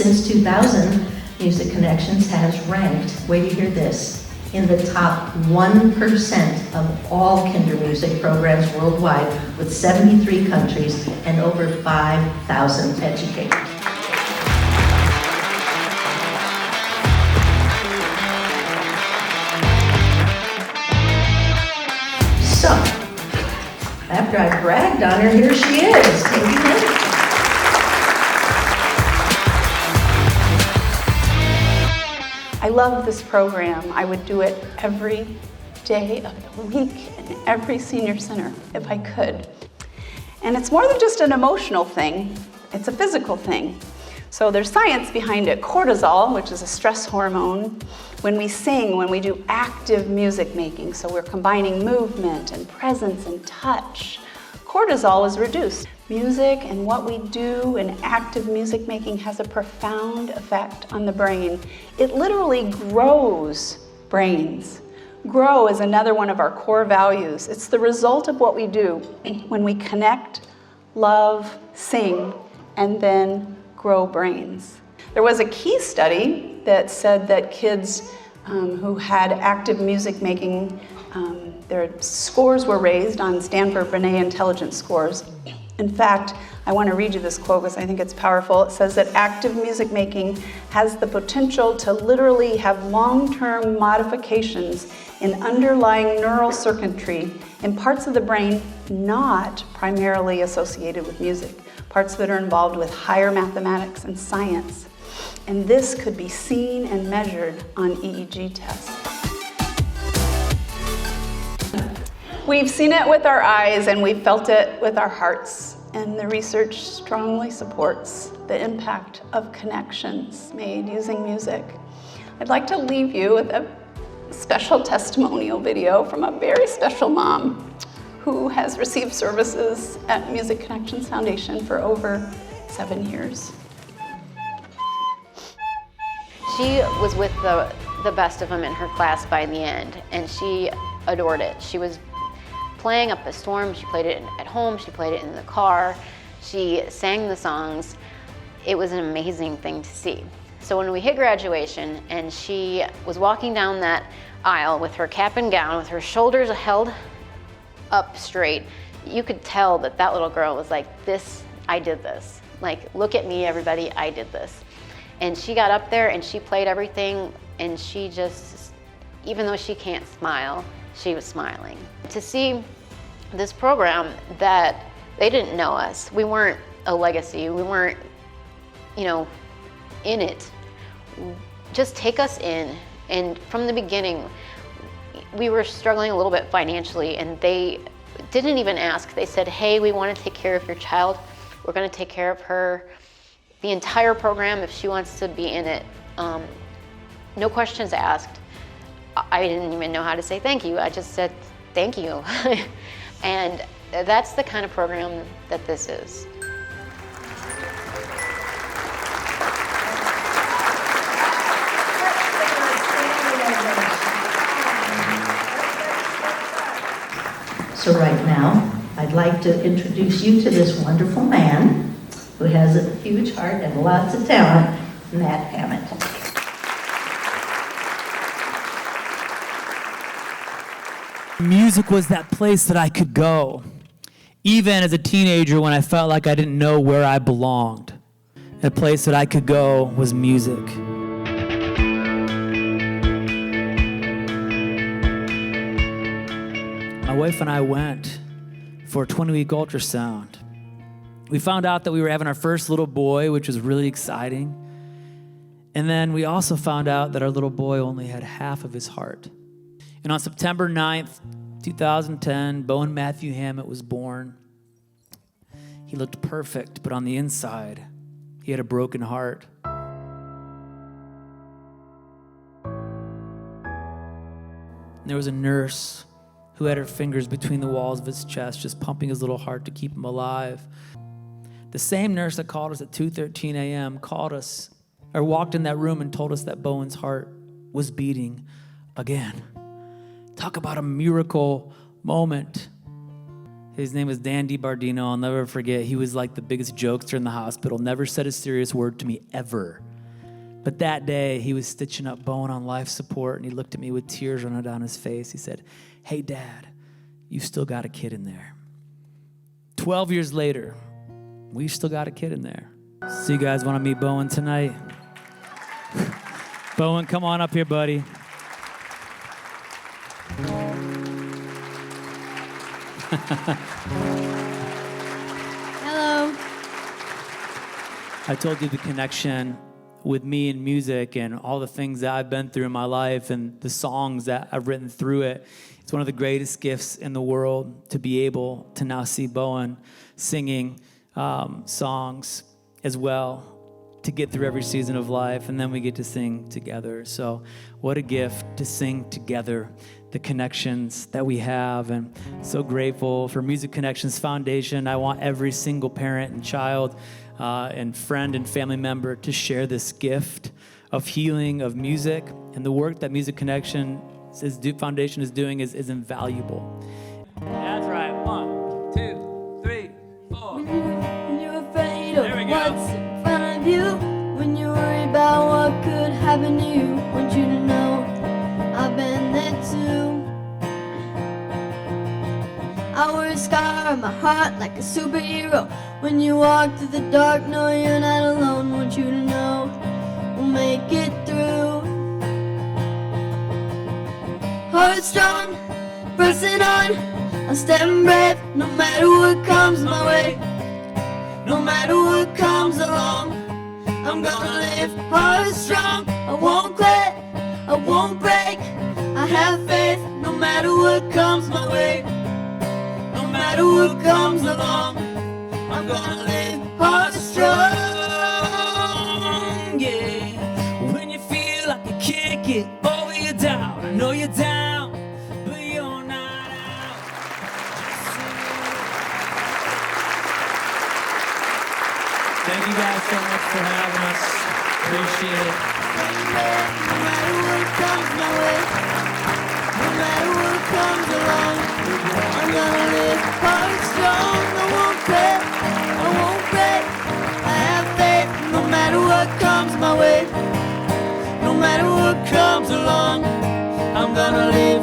since 2000, Music Connections has ranked, wait to hear this, in the top 1% of all kinder music programs worldwide, with 73 countries and over 5,000 educators. So, after I bragged on her, here she is, taking it. I love this program. I would do it every day of the week in every senior center if I could. And it's more than just an emotional thing, it's a physical thing. So there's science behind it. Cortisol, which is a stress hormone, when we sing, when we do active music making, so we're combining movement and presence and touch, cortisol is reduced. Music and what we do in active music making has a profound effect on the brain. It literally grows brains. Grow is another one of our core values. It's the result of what we do when we connect, love, sing, and then grow brains. There was a key study that said that kids who had active music making, their scores were raised on Stanford Binet intelligence scores. In fact, I want to read you this quote because I think it's powerful. It says that active music making has the potential to literally have long-term modifications in underlying neural circuitry in parts of the brain not primarily associated with music, parts that are involved with higher mathematics and science. And this could be seen and measured on EEG tests. We've seen it with our eyes and we've felt it with our hearts, and the research strongly supports the impact of connections made using music. I'd like to leave you with a special testimonial video from a very special mom who has received services at Music Connections Foundation for over 7 years. She was with the best of them in her class by the end, and she adored it. She was playing up a storm. She played it at home, she played it in the car, she sang the songs. It was an amazing thing to see. So when we hit graduation and she was walking down that aisle with her cap and gown, with her shoulders held up straight, you could tell that that little girl was like, this, I did this. Like, look at me, everybody, I did this. And she got up there and she played everything, and she just, even though she can't smile, she was smiling. To see this program that they didn't know us, we weren't a legacy, we weren't, in it. Just take us in, and from the beginning, we were struggling a little bit financially, and they didn't even ask. They said, hey, we want to take care of your child. We're going to take care of her. The entire program, if she wants to be in it, no questions asked. I didn't even know how to say thank you. I just said, thank you. And that's the kind of program that this is. So right now, I'd like to introduce you to this wonderful man who has a huge heart and lots of talent, Matt Hammitt. Music was that place that I could go, even as a teenager when I felt like I didn't know where I belonged. A place that I could go was music. My wife and I went for a 20-week ultrasound. We found out that we were having our first little boy, which was really exciting. And then we also found out that our little boy only had half of his heart. And on September 9th, 2010, Bowen Matthew Hammitt was born. He looked perfect, but on the inside, he had a broken heart. And there was a nurse who had her fingers between the walls of his chest, just pumping his little heart to keep him alive. The same nurse that called us at 2:13 a.m. called us, or walked in that room and told us that Bowen's heart was beating again. Talk about a miracle moment. His name was Dan DiBardino. I'll never forget. He was like the biggest jokester in the hospital. Never said a serious word to me ever. But that day, he was stitching up Bowen on life support, and he looked at me with tears running down his face. He said, "Hey, Dad, you still got a kid in there." 12 years later, we still got a kid in there. So you guys want to meet Bowen tonight? Bowen, come on up here, buddy. Hello. I told you the connection with me and music and all the things that I've been through in my life and the songs that I've written through it. It's one of the greatest gifts in the world to be able to now see Bowen singing songs as well, to get through every season of life, and then we get to sing together. So what a gift to sing together, the connections that we have, and so grateful for Music Connections Foundation. I want every single parent and child and friend and family member to share this gift of healing, of music, and the work that Music Connection Foundation is doing is invaluable. That's right. 1, 2, 3, 4. When you're afraid There we of go. what's in front of you, when you worry about what could happen to you, want you to know I've been there too. I wear a scar on my heart like a superhero. When you walk through the dark, no, you're not alone. Want you to know we'll make it through. Heart strong, pressing on. I'm stepping brave, no matter what comes my way. No matter what comes along, I'm gonna live hard and strong. I won't quit, I won't break. I have faith, no matter what comes my way. No matter what comes along, I'm gonna live hard and strong, yeah. When you feel like you can't get over your doubt, I know you're down, but you're not out. Thank you guys so much for having us. Appreciate it. No matter what comes my way, no matter what comes along, I'm gonna live hard and strong. I won't quit, I won't break. I have faith, no matter what comes my way. No matter what comes along, I'm gonna live